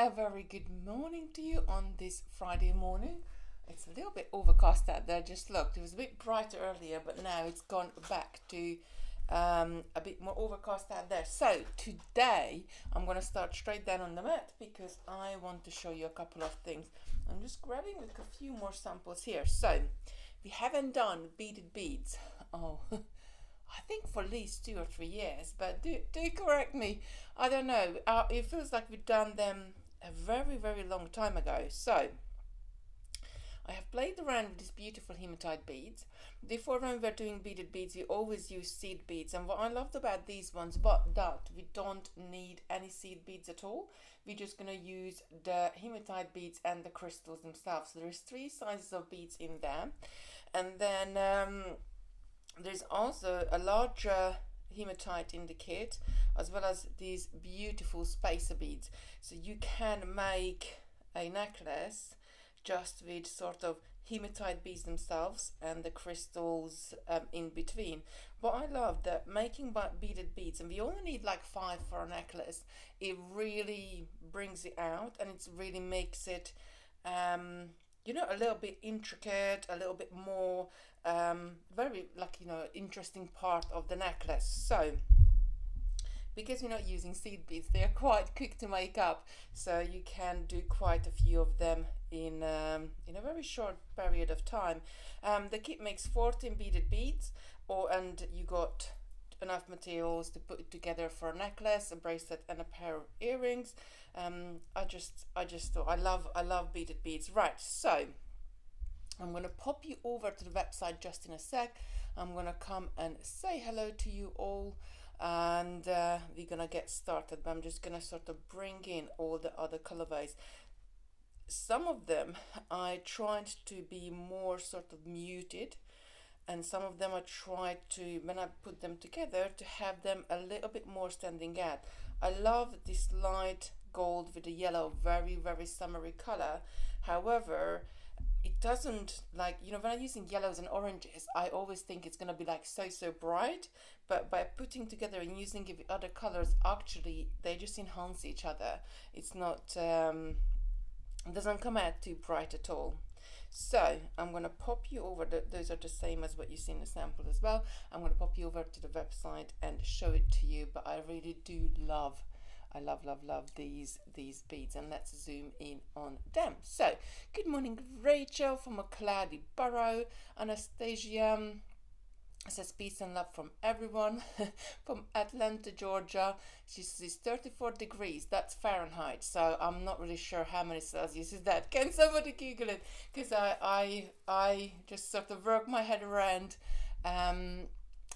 A very good morning to you on this Friday morning. It's a little bit overcast out there. Just looked, it was a bit brighter earlier, but now it's gone back to a bit more overcast out there. So today I'm going to start straight down on the mat because I want to show you a couple of things. I'm just grabbing like a few more samples here. So we haven't done beaded beads. Oh, I think for at least 2 or 3 years, but do correct me. I don't know. It feels like we've done them a very long time ago. So I have played around with these beautiful hematite beads. Before, when we were doing beaded beads, we always use seed beads, and what I loved about these ones, but that we don't need any seed beads at all. We're just gonna use the hematite beads and the crystals themselves. So there's 3 sizes of beads in there, and then there's also a larger hematite in the kit, as well as these beautiful spacer beads. So you can make a necklace just with sort of hematite beads themselves and the crystals in between. But I love that making beaded beads, and we only need like 5 for a necklace. It really brings it out, and it really makes it a little bit intricate, a little bit more very interesting part of the necklace. So because we're not using seed beads, they are quite quick to make up, so you can do quite a few of them in a very short period of time. The kit makes 14 beaded beads, and you got enough materials to put it together for a necklace, a bracelet, and a pair of earrings. I just thought I love beaded beads. Right, so I'm going to pop you over to the website just in a sec. I'm going to come and say hello to you all, and we're going to get started. But I'm just going to sort of bring in all the other colorways. Some of them I tried to be more sort of muted, and some of them I tried to, when I put them together, to have them a little bit more standing out. I love this light gold with the yellow, very summery color. However, it doesn't, when I'm using yellows and oranges, I always think it's going to be like so bright, but by putting together and using it with other colors, actually they just enhance each other. It's not it doesn't come out too bright at all. So I'm going to pop you over, those are the same as what you see in the sample as well. I'm going to pop you over to the website and show it to you, but I really do love these beads, and let's zoom in on them. So good morning, Rachel from a cloudy borough. Anastasia says peace and love from everyone from Atlanta, Georgia. She says 34 degrees, that's Fahrenheit, so I'm not really sure how many Celsius is that. Can somebody Google it? Because I just sort of work my head around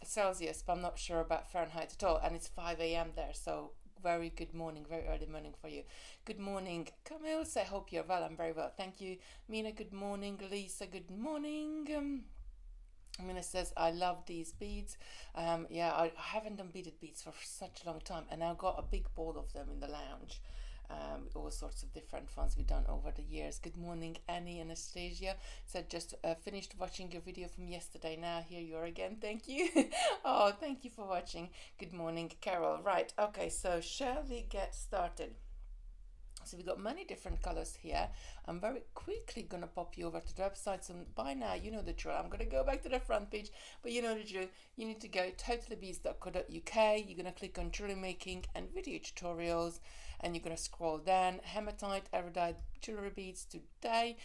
Celsius, but I'm not sure about Fahrenheit at all, and it's 5 a.m. there, so very good morning, very early morning for you. Good morning, Camille. I hope you're well. I'm very well, thank you. Mina, good morning. Lisa, good morning. Mina says, I love these beads. Yeah, I haven't done beaded beads for such a long time, and I've got a big ball of them in the lounge. All sorts of different ones we've done over the years. Good morning, Annie. Anastasia said, just finished watching your video from yesterday. Now here you are again. Thank you. Oh, thank you for watching. Good morning, Carol. Right, okay, so shall we get started? So we've got many different colors here. I'm very quickly going to pop you over to the website. So by now, you know the drill. I'm going to go back to the front page, but you know the drill. You need to go totallybeads.co.uk. You're going to click on jewelry making and video tutorials, and you're going to scroll down hematite, erudite, jewelry beads today.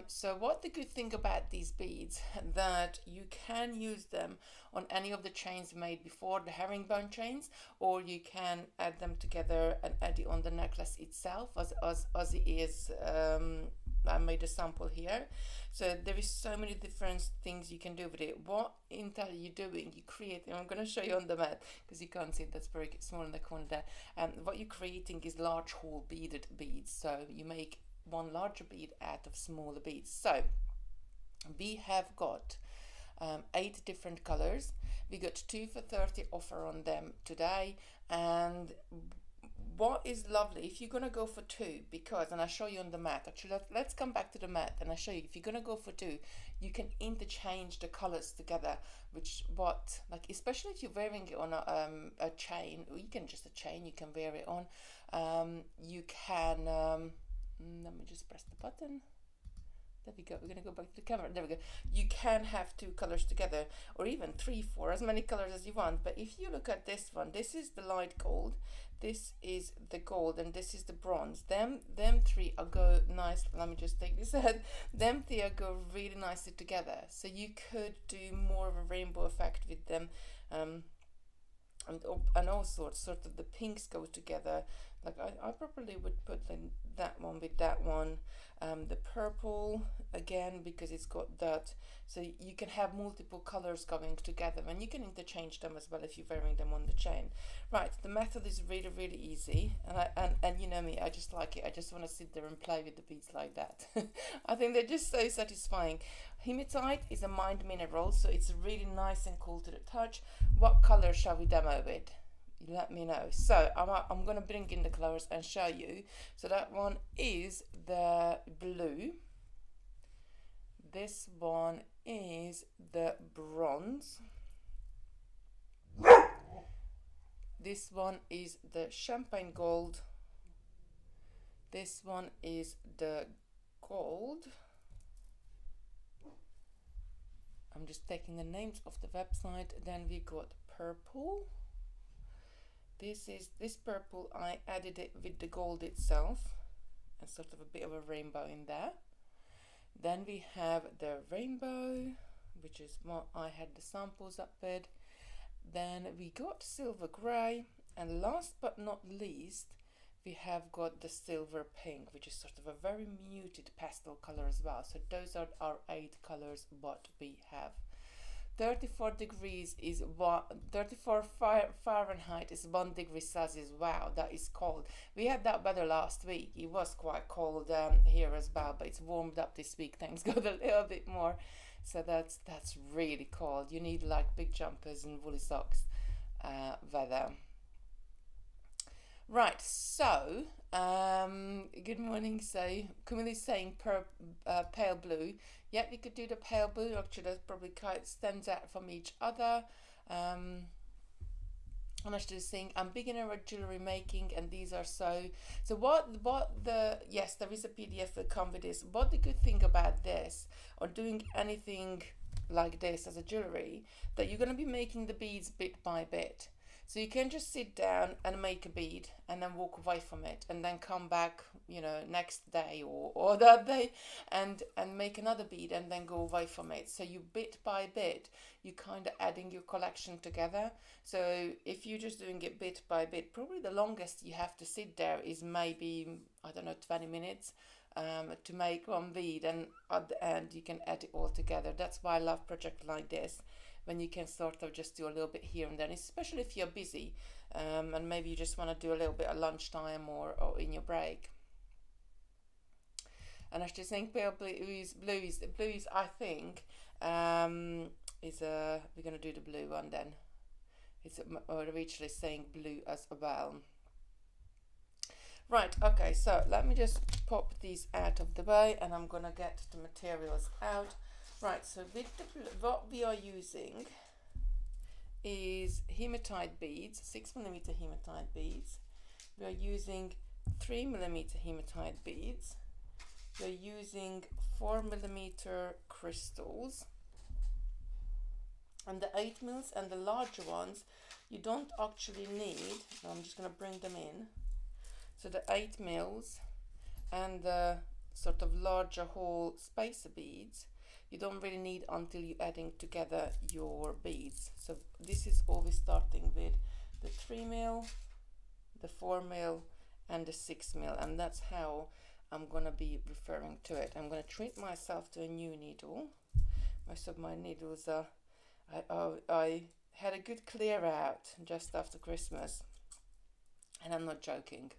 So what the good thing about these beads, that you can use them on any of the chains made before, the herringbone chains, or you can add them together and add it on the necklace itself as it is. I made a sample here, so there is so many different things you can do with it. What intel are you doing? You create, and I'm going to show you on the mat because you can't see it, that's very small in the corner there. What you're creating is large hole beaded beads, so you make one larger bead out of smaller beads. So we have got 8 different colors. We got 2 for 30 offer on them today, and what is lovely, if you're gonna go for two, because, and I'll show you on the mat, actually let's come back to the mat and I'll show you, if you're gonna go for two, you can interchange the colors together, which what, like, especially if you're wearing it on a chain, or you can just a chain, you can wear it on, you can, let me just press the button. There we go. We're going to go back to the camera. There we go. You can have two colors together, or even three, four, as many colors as you want. But if you look at this one, this is the light gold, this is the gold, and this is the bronze. Them three are go nice. Let me just take this out. Them three are go really nicely together. So you could do more of a rainbow effect with them. And all sorts, sort of the pinks go together. Like I probably would put that one with that one. The purple again, because it's got that, so you can have multiple colors going together, and you can interchange them as well if you're wearing them on the chain. Right, the method is really, really easy, and you know me, I just like it. I just want to sit there and play with the beads like that. I think they're just so satisfying. Hematite is a mined mineral, so it's really nice and cool to the touch. What color shall we demo with? Let me know. So I'm going to bring in the colors and show you. So that one is the blue. This one is the bronze. This one is the champagne gold. This one is the gold. I'm just taking the names off the website. Then we got purple. This purple, I added it with the gold itself, and sort of a bit of a rainbow in there. Then we have the rainbow, which is what I had the samples up with. Then we got silver grey, and last but not least, we have got the silver pink, which is sort of a very muted pastel color as well. So those are our 8 colors what we have. 34 degrees is 34 Fahrenheit is 1 degree Celsius. Wow, that is cold. We had that weather last week. It was quite cold here as well, but it's warmed up this week, thanks God, a little bit more. So that's really cold. You need like big jumpers and woolly socks weather. Right, so good morning. So Camille is saying pale blue. Yeah, we could do the pale blue. Actually, that probably quite stands out from each other. I'm actually saying I'm beginner at jewelry making, and these are so yes, there is a PDF that comes with this. What the good thing about this, or doing anything like this as a jewelry, that you're going to be making the beads bit by bit. So you can just sit down and make a bead and then walk away from it, and then come back, you know, next day or that day and make another bead and then go away from it. So you bit by bit, you kind of adding your collection together. So if you're just doing it bit by bit, probably the longest you have to sit there is maybe, I don't know, 20 minutes to make one bead, and at the end you can add it all together. That's why I love projects like this, when you can sort of just do a little bit here and there, especially if you're busy and maybe you just want to do a little bit at lunchtime or in your break. And I just think pale blue is I think is we're gonna do the blue one then. It's originally saying blue as well. Right, okay, so let me just pop these out of the way, and I'm gonna get the materials out. Right, so with what we are using is hematite beads, 6mm hematite beads. We are using 3mm hematite beads. We are using 4mm crystals. And the 8mm and the larger ones, you don't actually need, I'm just going to bring them in. So the 8mm and the sort of larger whole spacer beads, you don't really need until you're adding together your beads. So this is always starting with the 3mm, the 4mm and the 6mm, and that's how I'm gonna be referring to it. I'm gonna treat myself to a new needle. Most of my needles are, I had a good clear out just after Christmas, and I'm not joking.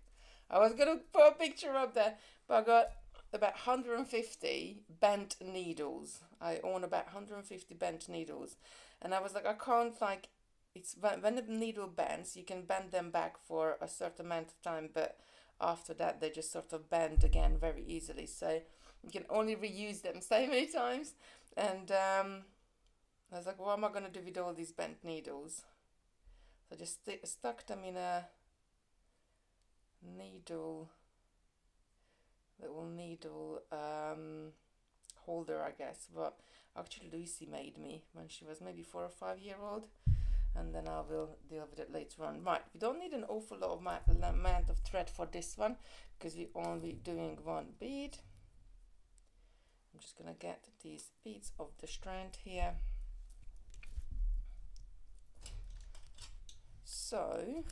I was gonna put a picture up there, but I got about 150 bent needles. I own about 150 bent needles, and I was like, I can't like it's when the needle bends, you can bend them back for a certain amount of time, but after that they just sort of bend again very easily. So you can only reuse them so many times. And I was like, what am I going to do with all these bent needles? So I just stuck them in a little needle holder, I guess. But actually Lucy made me when she was maybe 4 or 5 year old. And then I will deal with it later on. Right, we don't need an awful lot of amount of thread for this one because we're only doing one bead. I'm just gonna get these beads of the strand here. So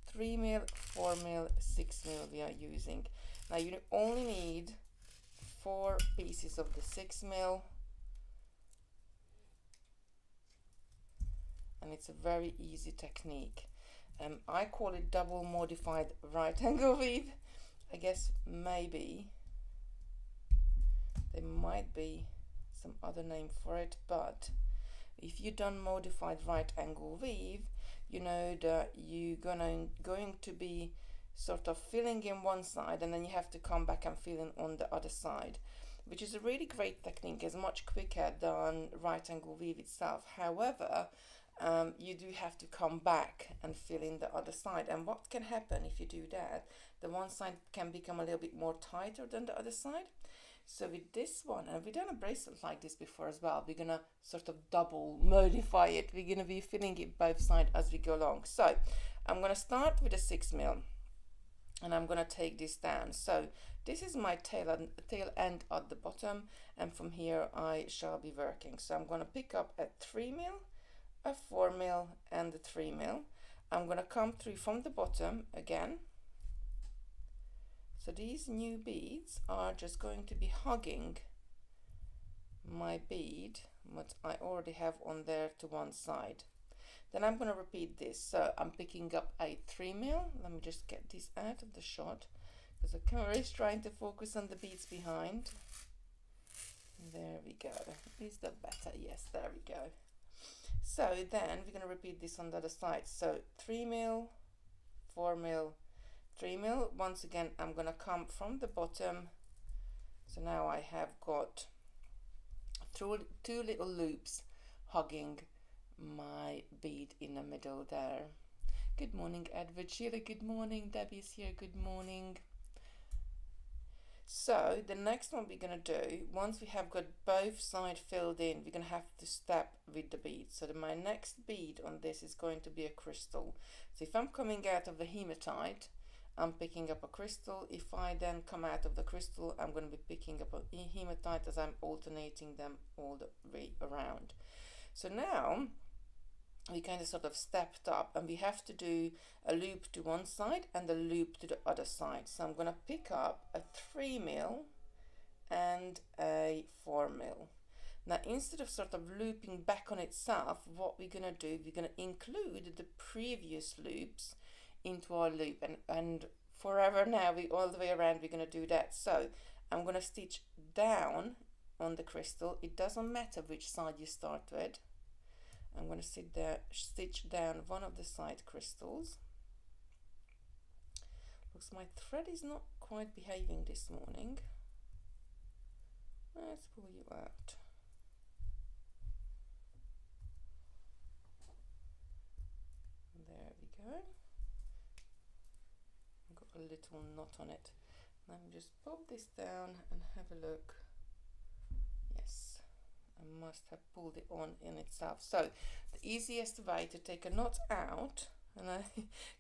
3 mil, 4 mil, 6 mil we are using. Now you only need 4 pieces of the 6 mil. And it's a very easy technique. I call it double modified right angle weave. I guess maybe there might be some other name for it, but if you done modified right angle weave, you know that you're going to be sort of filling in one side and then you have to come back and fill in on the other side, which is a really great technique. It's much quicker than right angle weave itself. However, you do have to come back and fill in the other side, and what can happen if you do that, the one side can become a little bit more tighter than the other side. So with this one, and we've done a bracelet like this before as well, we're gonna sort of double modify it. We're gonna be filling it both sides as we go along. So I'm gonna start with a 6 mil and I'm gonna take this down. So this is my tail end at the bottom, and from here I shall be working. So I'm gonna pick up a 3 mil, a 4 mil and a 3 mil. I'm going to come through from the bottom again. So these new beads are just going to be hugging my bead, what I already have on there to one side. Then I'm going to repeat this. So I'm picking up a 3 mil. Let me just get this out of the shot because the camera is trying to focus on the beads behind. There we go. Is that better? Yes, there we go. So then we're going to repeat this on the other side. So 3 mil, 4 mil, 3 mil. Once again, I'm going to come from the bottom. So now I have got two little loops hugging my bead in the middle there. Good morning, Edward. Sheila, good morning. Debbie's here, good morning. So the next one we're going to do, once we have got both sides filled in, we're going to have to step with the bead. So my next bead on this is going to be a crystal. So if I'm coming out of the hematite, I'm picking up a crystal. If I then come out of the crystal, I'm going to be picking up a hematite as I'm alternating them all the way around. So now we kind of sort of stepped up and we have to do a loop to one side and a loop to the other side. So I'm going to pick up a 3 mil and a 4 mil. Now instead of sort of looping back on itself, what we're going to do, we're going to include the previous loops into our loop, and forever now, all the way around we're going to do that. So I'm going to stitch down on the crystal. It doesn't matter which side you start with. I'm going to stitch down one of the side crystals. Looks my thread is not quite behaving this morning. Let's pull you out. There we go. I've got a little knot on it. Let me just pop this down and have a look. Yes, I must have pulled it on in itself. So the easiest way to take a knot out, and I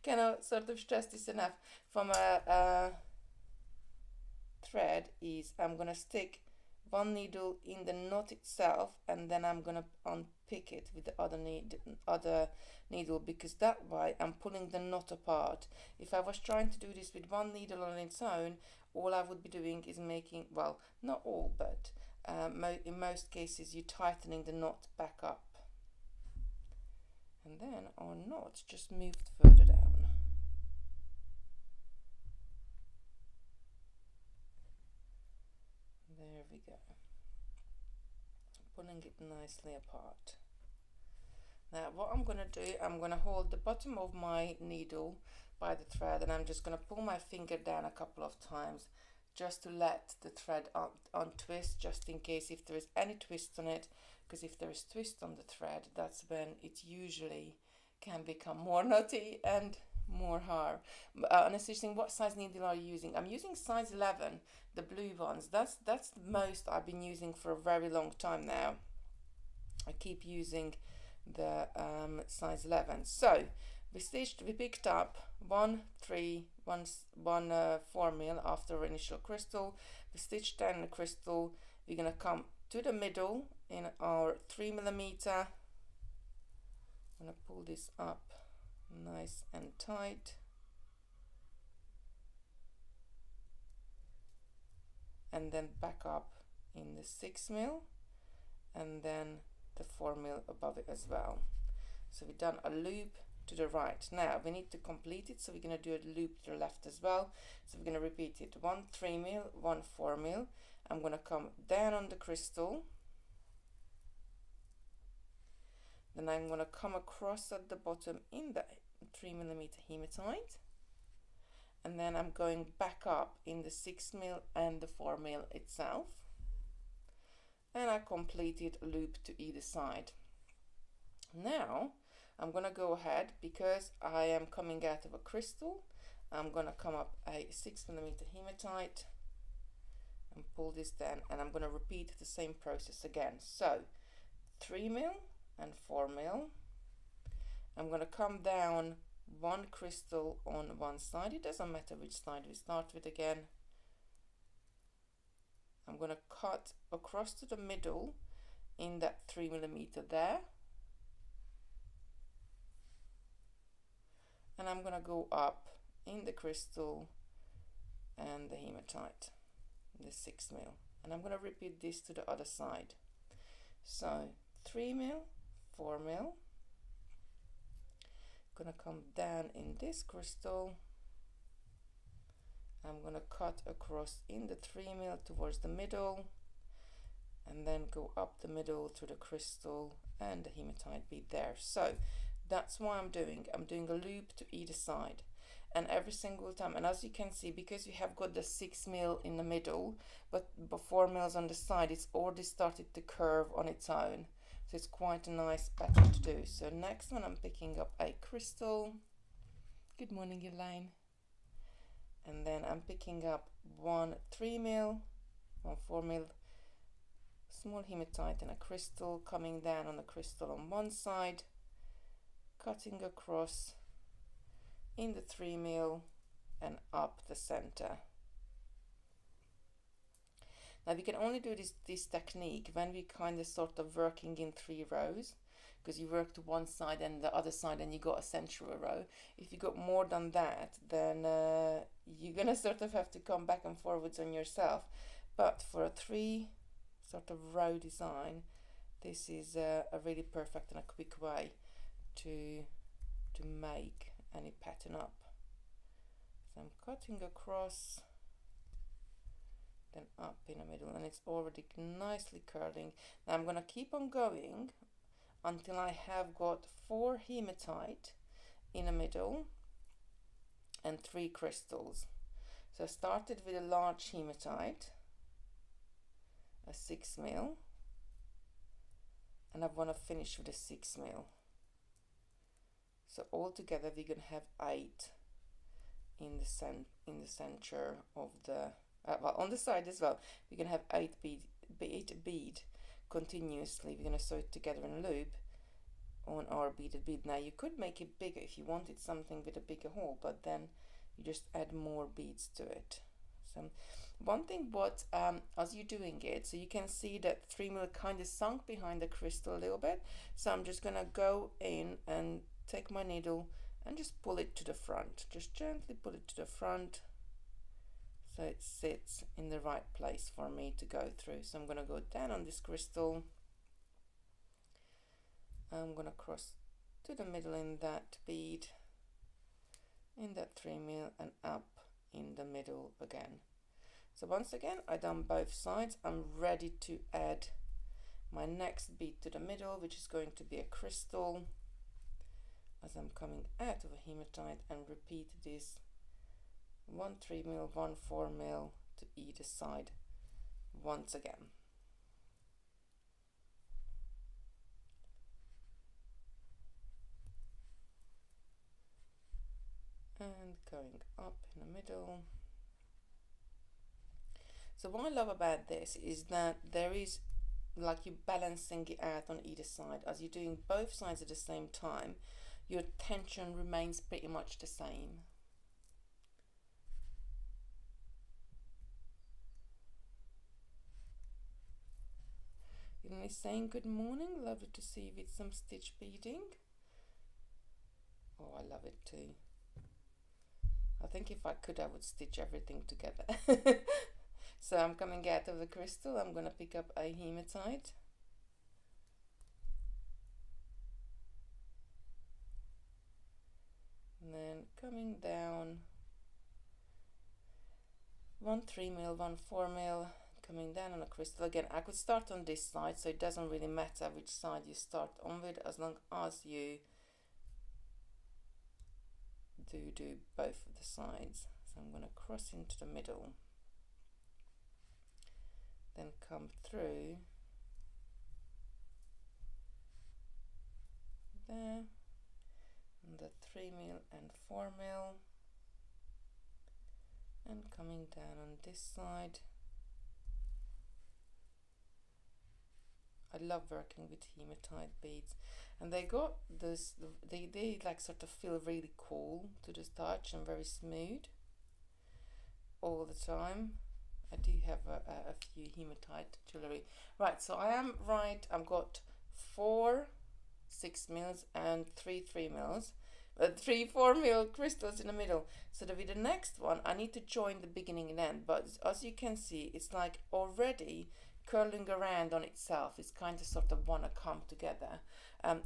cannot sort of stress this enough, from a thread is I'm going to stick one needle in the knot itself, and then I'm going to unpick it with the other needle, because that way I'm pulling the knot apart. If I was trying to do this with one needle on its own, all I would be doing is making, well, not all, but in most cases you're tightening the knot back up, and then our knot just moved further down. There we go. Pulling it nicely apart. Now what I'm going to do, I'm going to hold the bottom of my needle by the thread, and I'm just going to pull my finger down a couple of times just to let the thread untwist, just in case if there is any twist on it, because if there is twist on the thread, that's when it usually can become more knotty and more hard. And assisting, what size needle are you using? I'm using size 11, the blue ones. That's the most I've been using for a very long time now. I keep using the size 11. So we picked up 4 mil after initial crystal. We stitched down the crystal. We're gonna come to the middle in our 3 millimeter. I'm gonna pull this up nice and tight, and then back up in the 6 mil, and then the 4 mil above it as well. So we've done a loop to the right. Now we need to complete it, so we're going to do a loop to the left as well. So we're going to repeat it: 1 3 mil, 1 4 mil. I'm going to come down on the crystal, then I'm going to come across at the bottom in the 3 millimeter hematite, and then I'm going back up in the 6 mil and the 4 mil itself, and I completed a loop to either side. Now I'm gonna go ahead, because I am coming out of a crystal, I'm gonna come up a 6 millimeter hematite and pull this down, and I'm gonna repeat the same process again. So 3 mil and 4 mil. I'm gonna come down one crystal on one side. It doesn't matter which side we start with again. I'm gonna cut across to the middle in that 3 millimeter there, and I'm gonna go up in the crystal and the hematite, the 6 mil, and I'm gonna repeat this to the other side. So 3 mil, 4 mil, gonna come down in this crystal, I'm gonna cut across in the 3 mil towards the middle, and then go up the middle to the crystal and the hematite bead there. So that's what I'm doing a loop to either side, and every single time. And as you can see, because you have got the 6 mil in the middle but 4 mils on the side, it's already started to curve on its own, so it's quite a nice pattern to do. So next one, I'm picking up a crystal. Good morning, Elaine. And then I'm picking up 1 3 mil, 1 4 mil, small hematite and a crystal, coming down on the crystal on one side, cutting across in the 3 mil and up the center. Now we can only do this technique when we kind of sort of working in 3 rows, because you work to one side and the other side and you got a central row. If you got more than that, then you're gonna sort of have to come back and forwards on yourself. But for a 3 sort of row design, this is a really perfect and a quick way to make any pattern up. So I'm cutting across, then up in the middle, and it's already nicely curling. Now I'm gonna keep on going until I have got 4 hematite in the middle and 3 crystals. So I started with a large hematite, a 6 mil, and I want to finish with a 6 mil. So altogether we're gonna have 8 in the center of the well, on the side as well. We're gonna have 8 bead continuously. We're gonna sew it together in a loop on our beaded bead. Now you could make it bigger if you wanted something with a bigger hole, but then you just add more beads to it. So one thing, what as you're doing it, so you can see that 3 mil kind of sunk behind the crystal a little bit. So I'm just gonna go in and take my needle and just pull it to the front, just gently pull it to the front, so it sits in the right place for me to go through. So I'm gonna go down on this crystal, I'm gonna cross to the middle in that bead, in that 3 mil, and up in the middle again. So once again, I've done both sides. I'm ready to add my next bead to the middle, which is going to be a crystal. as I'm coming out of a hematite and repeat this 1 3mm, 1 4mm to either side once again. And going up in the middle. So what I love about this is that there is like you're balancing it out on either side. As you're doing both sides at the same time, your tension remains pretty much the same. You're saying good morning, lovely to see you with some stitch beading. Oh, I love it too. I think if I could, I would stitch everything together. So I'm coming out of the crystal. I'm going to pick up a hematite. And then coming down 1 3mm, 1 4mm, coming down on a crystal. Again, I could start on this side, so it doesn't really matter which side you start on with, as long as you do both of the sides. So I'm going to cross into the middle, then come through there, and the 3mm and 4mm, and coming down on this side. I love working with hematite beads, and they got this, they like sort of feel really cool to the touch and very smooth all the time. I do have a few hematite jewellery. Right, so I am right, I've got 4 6mm and 3 3mm, 3 4mm crystals in the middle. So that with the next one I need to join the beginning and end, but as you can see, it's like already curling around on itself. It's kind of sort of want to come together.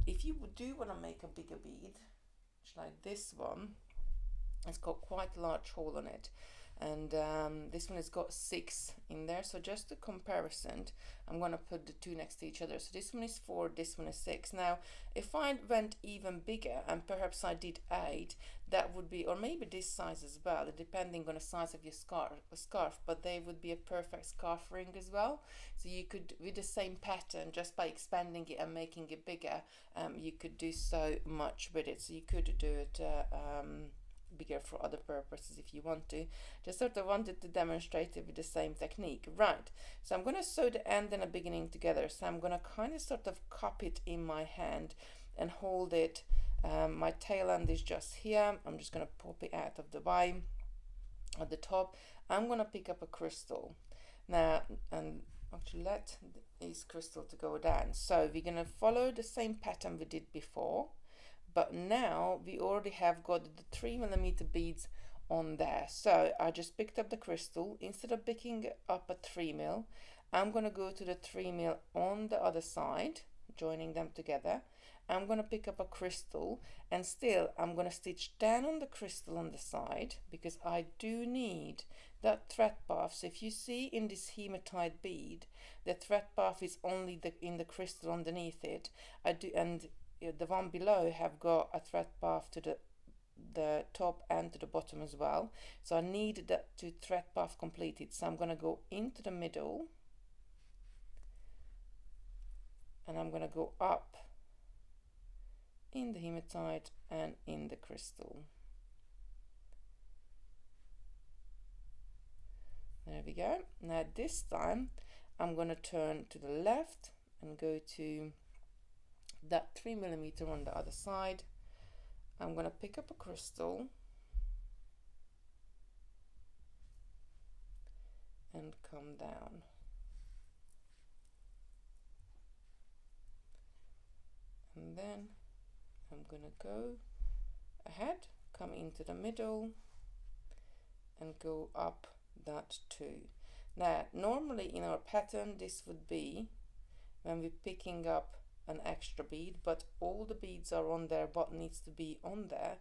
If you do want to make a bigger bead, like this one, it's got quite a large hole on it, and this one has got 6 in there. So just a comparison, I'm going to put the two next to each other. So this one is 4, this one is 6. Now if I went even bigger and perhaps I did 8, that would be, or maybe this size as well, depending on the size of your scarf, but they would be a perfect scarf ring as well. So you could, with the same pattern, just by expanding it and making it bigger, you could do so much with it. So you could do it bigger for other purposes if you want to. Just sort of wanted to demonstrate it with the same technique. Right, so I'm going to sew the end and the beginning together. So I'm going to kind of sort of cup it in my hand and hold it. My tail end is just here. I'm just going to pop it out of the way at the top. I'm going to pick up a crystal now, and actually let this crystal to go down. So we're going to follow the same pattern we did before, but now we already have got the 3mm beads on there. So I just picked up the crystal. Instead of picking up a 3mm, I'm going to go to the 3mm on the other side, joining them together. I'm going to pick up a crystal, and still I'm going to stitch down on the crystal on the side, because I do need that thread path. So if you see in this hematite bead, the thread path is only in the crystal underneath it. I do, and the one below have got a thread path to the top and to the bottom as well. So I need that to thread path completed. So I'm going to go into the middle, and I'm going to go up in the hematite and in the crystal. There we go. Now this time I'm going to turn to the left and go to that 3mm on the other side. I'm going to pick up a crystal and come down. And then I'm going to go ahead, come into the middle and go up that 2. Now normally in our pattern this would be when we're picking up an extra bead, but all the beads are on there what needs to be on there.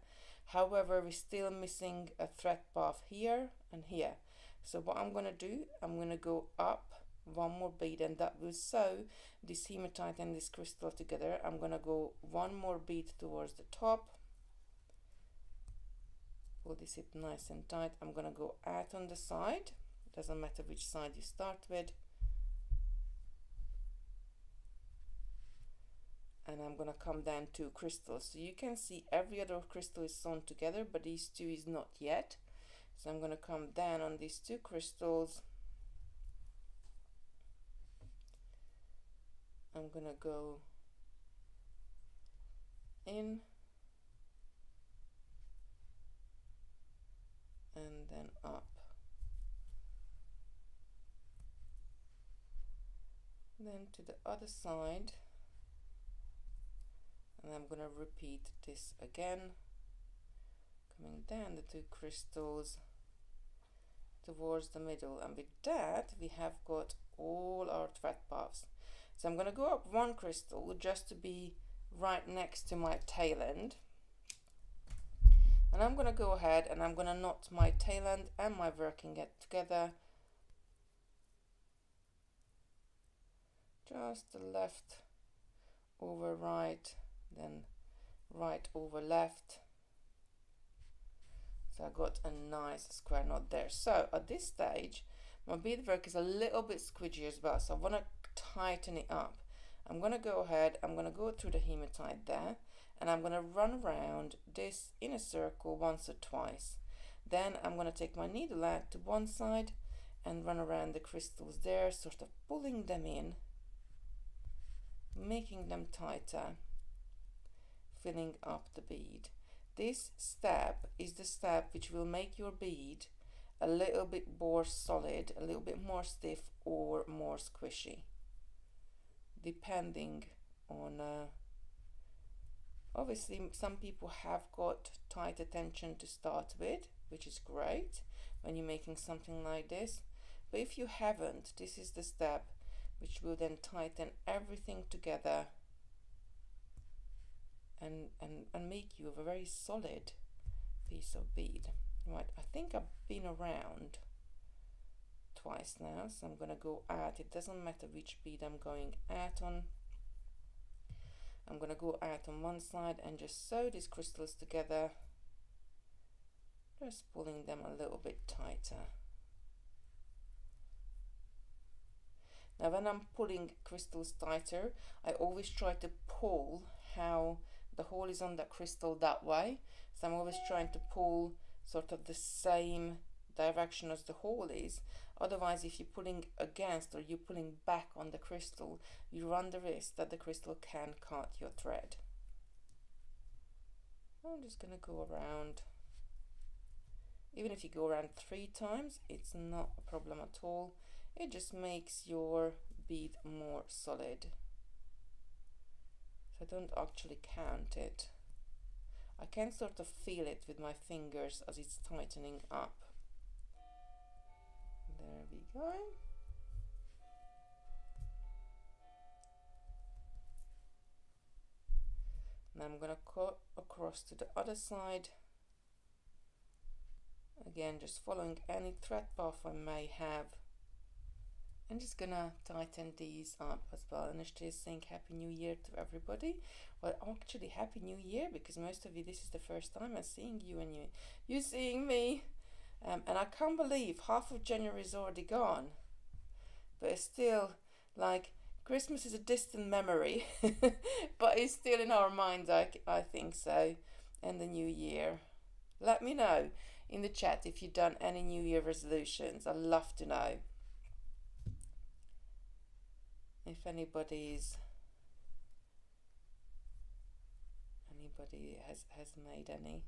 However, we're still missing a thread path here and here. So what I'm going to do, I'm going to go up 1 more bead, and that will sew this hematite and this crystal together. I'm going to go 1 more bead towards the top, pull this hip nice and tight. I'm gonna go out on the side, doesn't matter which side you start with, and I'm gonna come down 2 crystals. So you can see every other crystal is sewn together, but these 2 is not yet. So I'm gonna come down on these 2 crystals. I'm gonna go in and then up, then to the other side, and I'm gonna repeat this again, coming down the 2 crystals towards the middle, and with that we have got all our thread paths. So I'm gonna go up 1 crystal just to be right next to my tail end, and I'm gonna go ahead and I'm gonna knot my tail end and my working end together, just the left over right, then right over left. So I got a nice square knot there. So at this stage my beadwork is a little bit squidgy as well, so I want to tighten it up. I'm going to go ahead, I'm going to go through the hematite there, and I'm going to run around this in a circle once or twice. Then I'm going to take my needle out to one side and run around the crystals there, sort of pulling them in, making them tighter, filling up the bead. This step is the step which will make your bead a little bit more solid, a little bit more stiff or more squishy, depending on obviously some people have got tighter tension to start with, which is great when you're making something like this, but if you haven't, this is the step which will then tighten everything together and make you a very solid piece of bead. Right, I think I've been around twice now, so I'm gonna go out. It doesn't matter which bead I'm going out on. I'm gonna go out on one side and just sew these crystals together, just pulling them a little bit tighter. Now when I'm pulling crystals tighter, I always try to pull how the hole is on that crystal that way. So I'm always trying to pull sort of the same direction as the hole is. Otherwise, if you're pulling against or you're pulling back on the crystal, you run the risk that the crystal can cut your thread. I'm just gonna go around. Even if you go around 3 times, it's not a problem at all. It just makes your bead more solid. So I don't actually count it. I can sort of feel it with my fingers as it's tightening up. There we go. Now I'm gonna cut across to the other side. Again, just following any thread path I may have. I'm just gonna tighten these up as well. And just saying Happy New Year to everybody. Well, actually Happy New Year, because most of you, this is the first time I'm seeing you and you seeing me. And I can't believe half of January is already gone. But it's still like Christmas is a distant memory, but it's still in our minds, I think so. And the new year. Let me know in the chat if you've done any New Year resolutions. I'd love to know. If anybody has made any.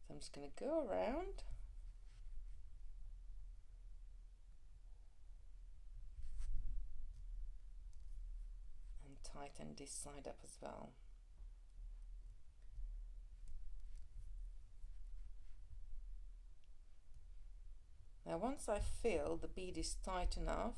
So I'm just going to go around and tighten this side up as well. Now once I feel the bead is tight enough,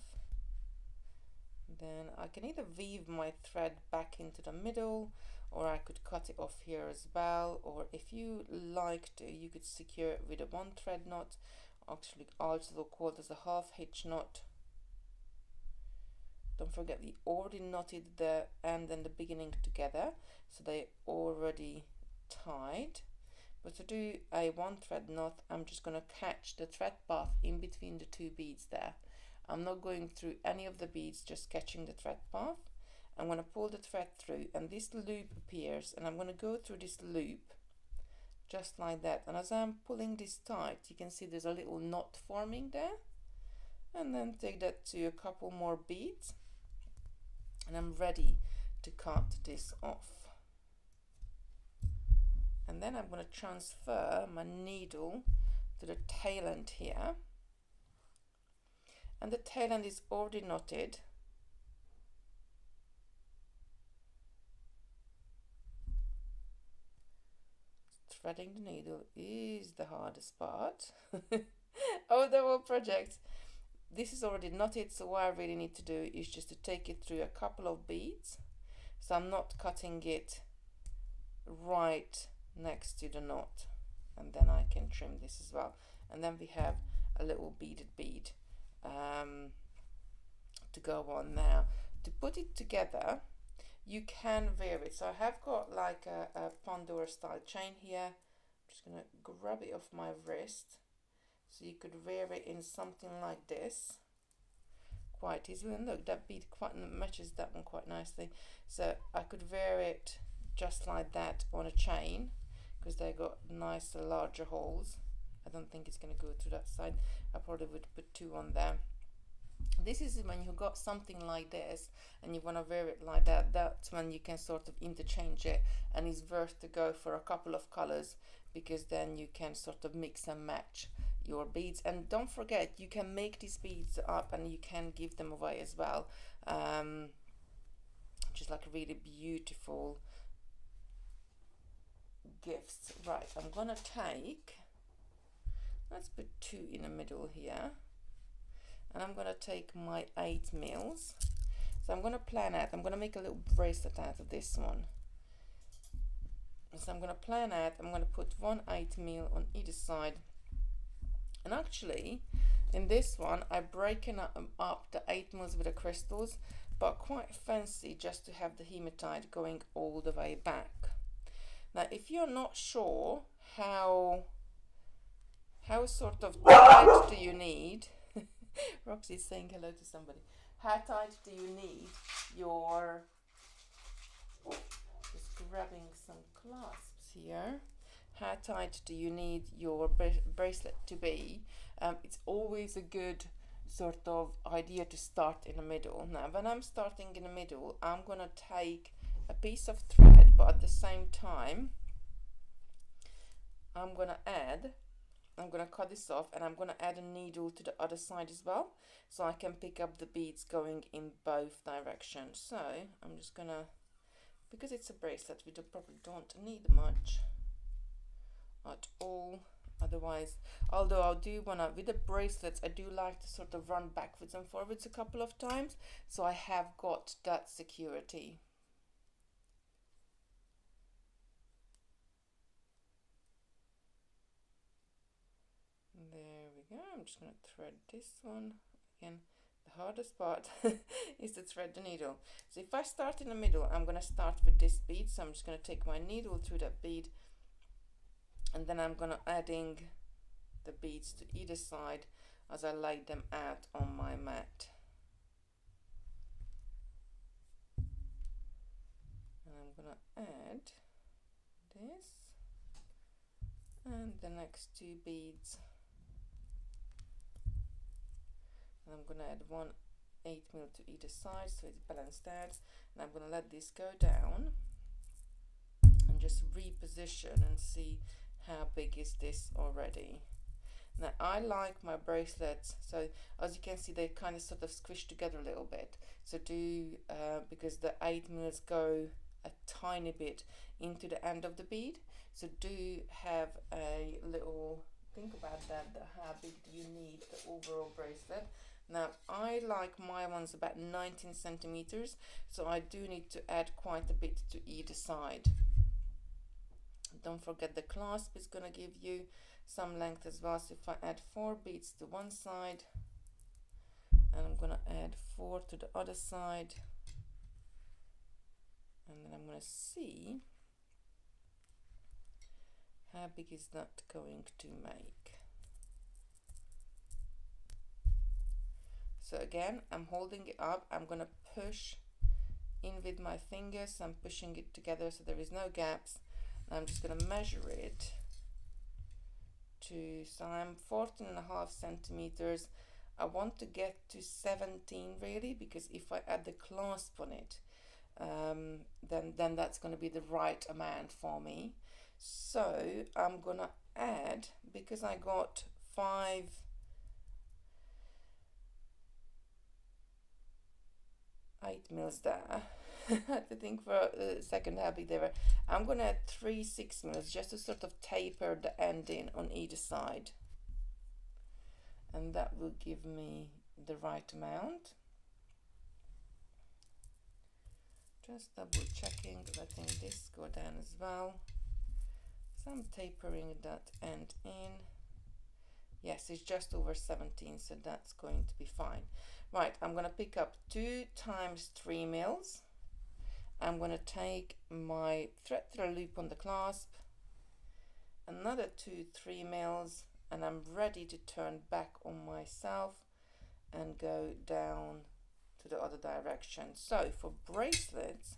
then I can either weave my thread back into the middle, or I could cut it off here as well, or if you like to, you could secure it with a 1 thread knot, actually also called as a half hitch knot. Don't forget we already knotted the end and the beginning together, so they already tied, but to do a one thread knot, I'm just going to catch the thread path in between the two beads there. I'm not going through any of the beads, just catching the thread path. I'm going to pull the thread through and this loop appears, and I'm going to go through this loop just like that. And as I'm pulling this tight, you can see there's a little knot forming there. And then take that to a couple more beads, and I'm ready to cut this off. And then I'm going to transfer my needle to the tail end here, and the tail end is already knotted. Threading the needle is the hardest part of the whole project. This is already knotted, so what I really need to do is just to take it through a couple of beads, so I'm not cutting it right next to the knot, and then I can trim this as well. And then we have a little beaded bead to go on. Now to put it together, you can vary it. So I have got like a Pandora style chain here. I'm just gonna grab it off my wrist, so you could wear it in something like this quite easily. And look, that bead quite matches that one quite nicely. So I could wear it just like that on a chain, because they got nicer larger holes. I don't think it's going to go to that side. I probably would put two on there. This is when you got something like this and you want to wear it like that, that's when you can sort of interchange it, and it's worth to go for a couple of colors, because then you can sort of mix and match your beads. And don't forget, you can make these beads up and you can give them away as well, just like really beautiful gifts. Right, I'm gonna take, let's put two in the middle here, and I'm gonna take my 8 mils. So I'm gonna plan out, I'm gonna make a little bracelet out of this one. So I'm gonna plan out, I'm gonna put 1 8 mil on either side. And actually in this one I've broken up the 8 mils with the crystals, but quite fancy just to have the hematite going all the way back. Now if you're not sure how sort of tight do you need Roxy's saying hello to somebody. How tight do you need your, just grabbing some clasps here, how tight do you need your bracelet to be? It's always a good sort of idea to start in the middle. Now when I'm starting in the middle, I'm gonna take a piece of thread, but at the same time I'm gonna cut this off, and I'm gonna add a needle to the other side as well, so I can pick up the beads going in both directions. So I'm just gonna, because it's a bracelet, we probably don't need much at all. Otherwise, although I do wanna, with the bracelets, I do like to sort of run backwards and forwards a couple of times, so I have got that security. There we go. I'm just going to thread this one. Again, the hardest part is to thread the needle. So if I start in the middle, I'm going to start with this bead. So I'm just going to take my needle through that bead, and then I'm going to adding the beads to either side as I lay them out on my mat. And I'm going to add this and the next two beads. And I'm going to add 1 8 mil to either side, so it's balanced out. And I'm going to let this go down and just reposition and see how big is this already. Now I like my bracelets, so as you can see they kind of sort of squish together a little bit. So do because the 8 mils go a tiny bit into the end of the bead, so do have a little think about that, how big do you need the overall bracelet. Now I like my ones about 19 centimeters, so I do need to add quite a bit to either side. Don't forget the clasp is going to give you some length as well. So if I add 4 beads to one side, and I'm going to add 4 to the other side, and then I'm going to see How big is that going to make? So again, I'm holding it up. I'm going to push in with my fingers. I'm pushing it together so there is no gaps. I'm just going to measure it to, so I'm 14.5 centimeters. I want to get to 17 really, because if I add the clasp on it, then that's going to be the right amount for me. So I'm going to add, because I got 8 mils there. I had to think for a second how big they were. I'm going to add 3 6 mils just to sort of taper the end in on either side, and that will give me the right amount. Just double checking, letting this go down as well. So I'm tapering that end in. Yes, it's just over 17, so that's going to be fine. Right, I'm going to pick up 2 times 3 mils. I'm going to take my thread through loop on the clasp, another 2 3 mils, and I'm ready to turn back on myself and go down to the other direction. So for bracelets,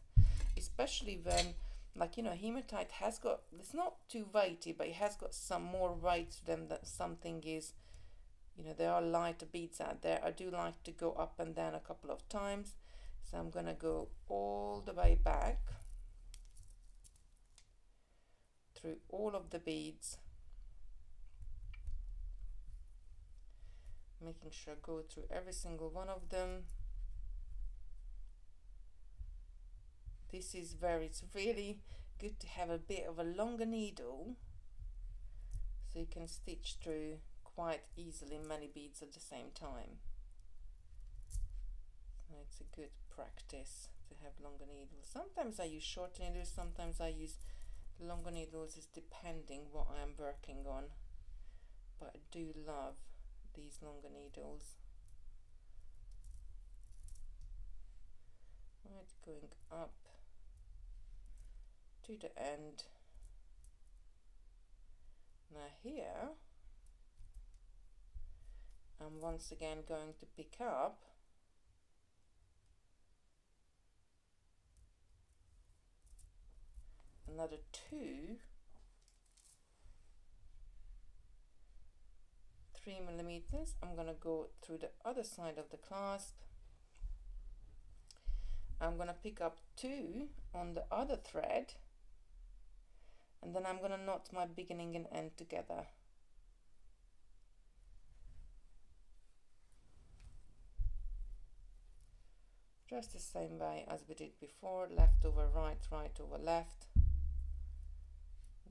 especially when, like, you know, hematite has got, it's not too weighty, but it has got some more weight to them that something is, you know, there are lighter beads out there. I do like to go up and down a couple of times. So I'm going to go all the way back through all of the beads, making sure I go through every single one of them. This is it's really good to have a bit of a longer needle so you can stitch through quite easily many beads at the same time. So it's a good practice to have longer needles. Sometimes I use short needles, sometimes I use longer needles, is depending what I am working on, but I do love these longer needles. Right, going up to the end. Now here I'm once again going to pick up another 2 3 millimeters. I'm going to go through the other side of the clasp. I'm going to pick up 2 on the other thread, and then I'm going to knot my beginning and end together. Just the same way as we did before, left over right, right over left,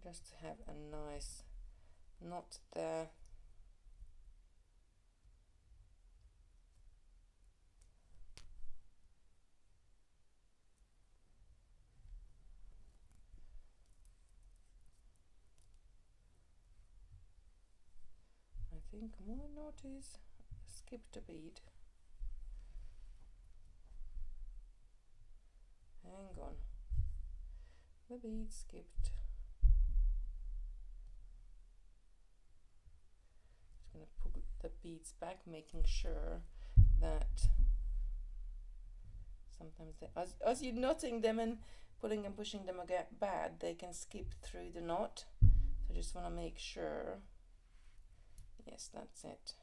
just to have a nice knot there. I think my knot is skipped a bead. Hang on, the bead skipped. Just going to pull the beads back, making sure that sometimes they, as you're knotting them and pulling and pushing them again bad, they can skip through the knot. So I just want to make sure, yes, that's it,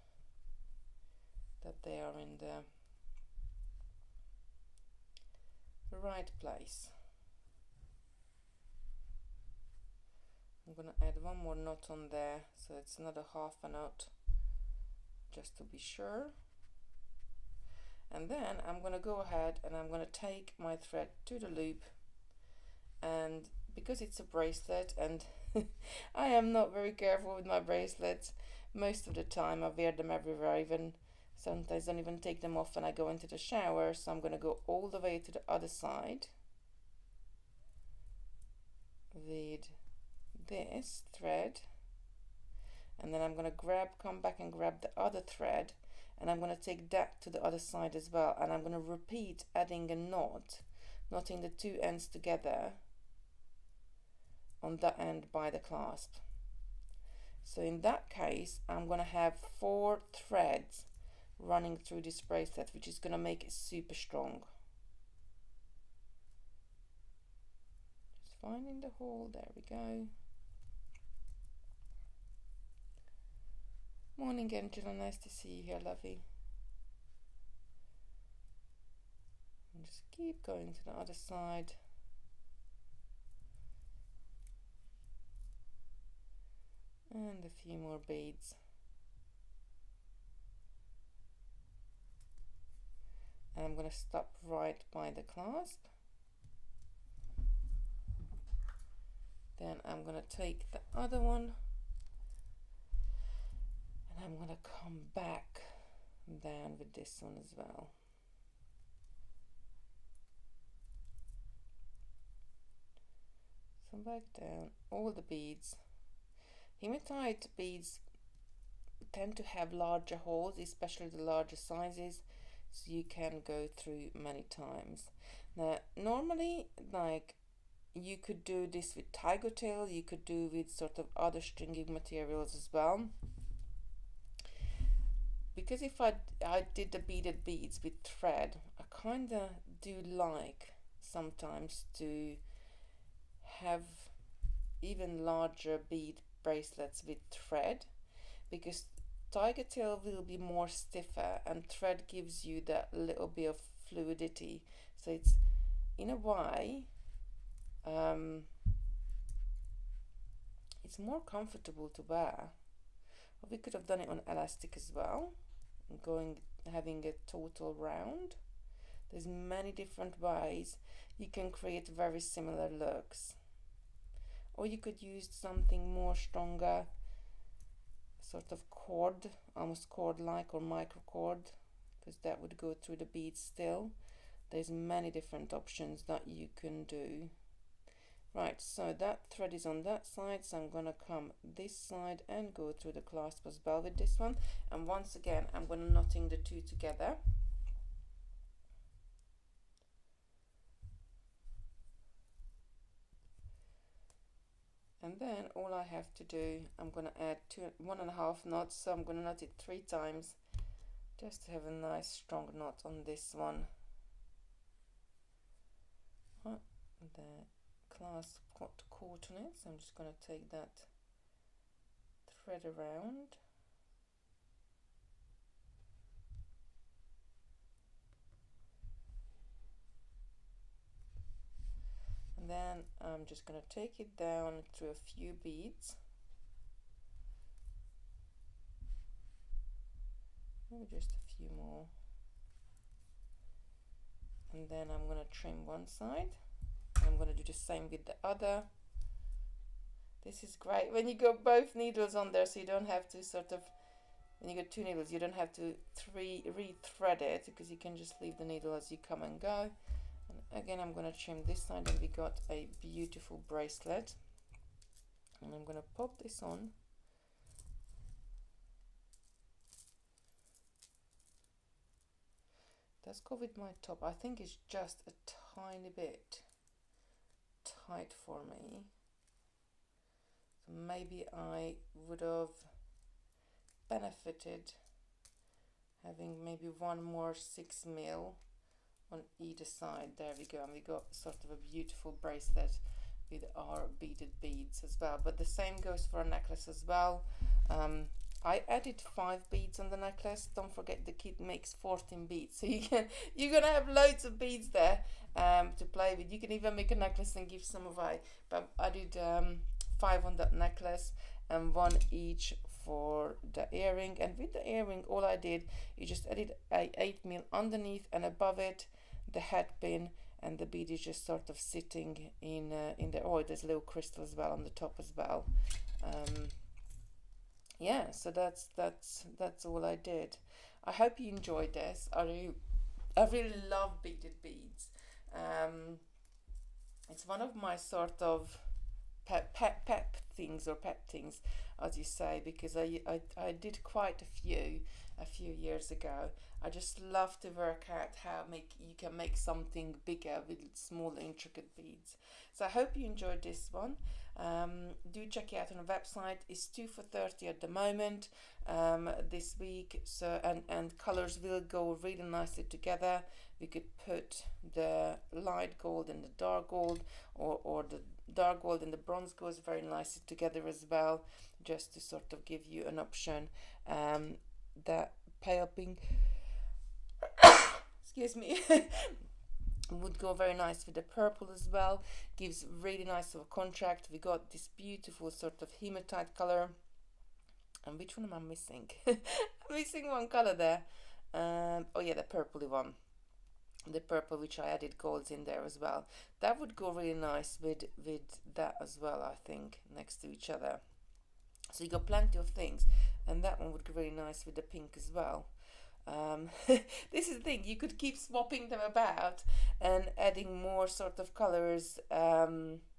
that they are in the right place. I'm going to add one more knot on there, so it's another half a knot, just to be sure. And then I'm going to go ahead and I'm going to take my thread to the loop, and because it's a bracelet and I am not very careful with my bracelets most of the time, I wear them everywhere, even sometimes don't even take them off when I go into the shower. So I'm going to go all the way to the other side with this thread, and then I'm going to come back and grab the other thread, and I'm going to take that to the other side as well, and I'm going to repeat adding a knot, knotting the 2 ends together on that end by the clasp. So in that case, I'm gonna have 4 threads running through this bracelet, which is gonna make it super strong. Just finding the hole, there we go. Morning, Angela, nice to see you here, lovey. And just keep going to the other side. And a few more beads. And I'm going to stop right by the clasp. Then I'm going to take the other one and I'm going to come back down with this one as well. So back down, all the beads. Hematite beads tend to have larger holes, especially the larger sizes, so you can go through many times. Now normally, like, you could do this with tiger tail, you could do with sort of other stringing materials as well, because if I did the beaded beads with thread, I kind of do like sometimes to have even larger bead bracelets with thread, because tiger tail will be more stiffer and thread gives you that little bit of fluidity, so it's in a way it's more comfortable to wear. Or we could have done it on elastic as well, having a total round. There's many different ways you can create very similar looks. Or you could use something more stronger, sort of cord, almost cord-like or micro cord, because that would go through the beads still. There's many different options that you can do. Right, so that thread is on that side, so I'm gonna come this side and go through the clasp as well with this one. And once again, I'm gonna knotting the two together. And then all I have to do, I'm gonna add 1.5 knots, so I'm gonna knot it 3 times, just to have a nice strong knot on this one. The clasp got caught on it, so I'm just going to take that thread around. And then I'm just going to take it down through a few beads. Maybe just a few more. And then I'm going to trim one side. I'm going to do the same with the other. This is great when you got both needles on there, so you don't have to sort of, when you got 2 needles, you don't have to re-thread it, because you can just leave the needle as you come and go. And again, I'm going to trim this side, and we got a beautiful bracelet. And I'm going to pop this on. Let's go with my top. I think it's just a tiny bit tight for me, so maybe I would have benefited having maybe one more 6mm on either side. There we go, and we got sort of a beautiful bracelet with our beaded beads as well. But the same goes for a necklace as well. I added 5 beads on the necklace. Don't forget the kit makes 14 beads, so you're gonna have loads of beads there to play with. You can even make a necklace and give some away. But I did 5 on that necklace and 1 each for the earring. And with the earring, all I did is just added a 8mm underneath, and above it the head pin, and the bead is just sort of sitting in there. Oh, there's a little crystal as well on the top as well. Yeah, so that's all I did. I hope you enjoyed this. I really love beaded beads. It's one of my sort of pet things, as you say, because I did quite a few years ago. I just love to work out how you can make something bigger with small intricate beads. So I hope you enjoyed this one. Do check it out on the website. It's 2 for 30 at the moment, this week. So and colors will go really nicely together. We could put the light gold and the dark gold, or the dark gold and the bronze goes very nicely together as well, just to sort of give you an option. The pale pink excuse me would go very nice with the purple as well, gives really nice of a contrast. We got this beautiful sort of hematite color, and which one am I missing? I'm missing one color there. Oh yeah, the purpley one, the purple, which I added golds in there as well. That would go really nice with that as well, I think, next to each other. So you got plenty of things, and that one would go really nice with the pink as well. This is the thing, you could keep swapping them about and adding more sort of colors, in,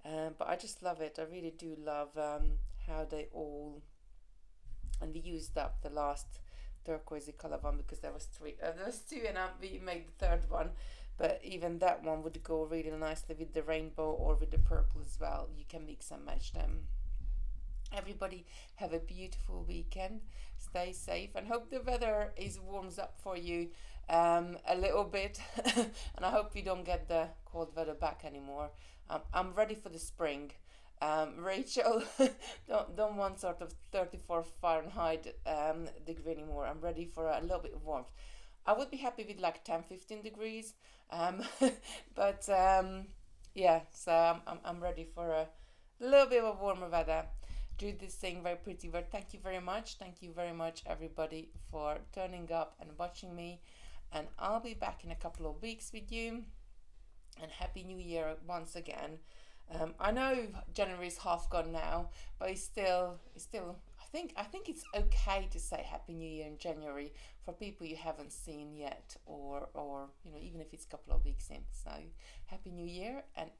but I just love it. I really do love how they all, and we used up the last turquoisey color one because there was two, and we made the third one, but even that one would go really nicely with the rainbow or with the purple as well. You can mix and match them. Everybody have a beautiful weekend, stay safe, and hope the weather warms up for you a little bit and I hope we don't get the cold weather back anymore. I'm ready for the spring. Rachel don't want sort of 34 Fahrenheit degree anymore. I'm ready for a little bit of warmth. I would be happy with like 10-15 degrees, but yeah, so I'm ready for a little bit of warmer weather. Do this thing very pretty, but thank you very much. Thank you very much, everybody, for turning up and watching me, and I'll be back in a couple of weeks with you, and Happy New Year once again. I know January is half gone now, but it's still I think it's okay to say Happy New Year in January for people you haven't seen yet, or you know, even if it's a couple of weeks in. So Happy New Year, and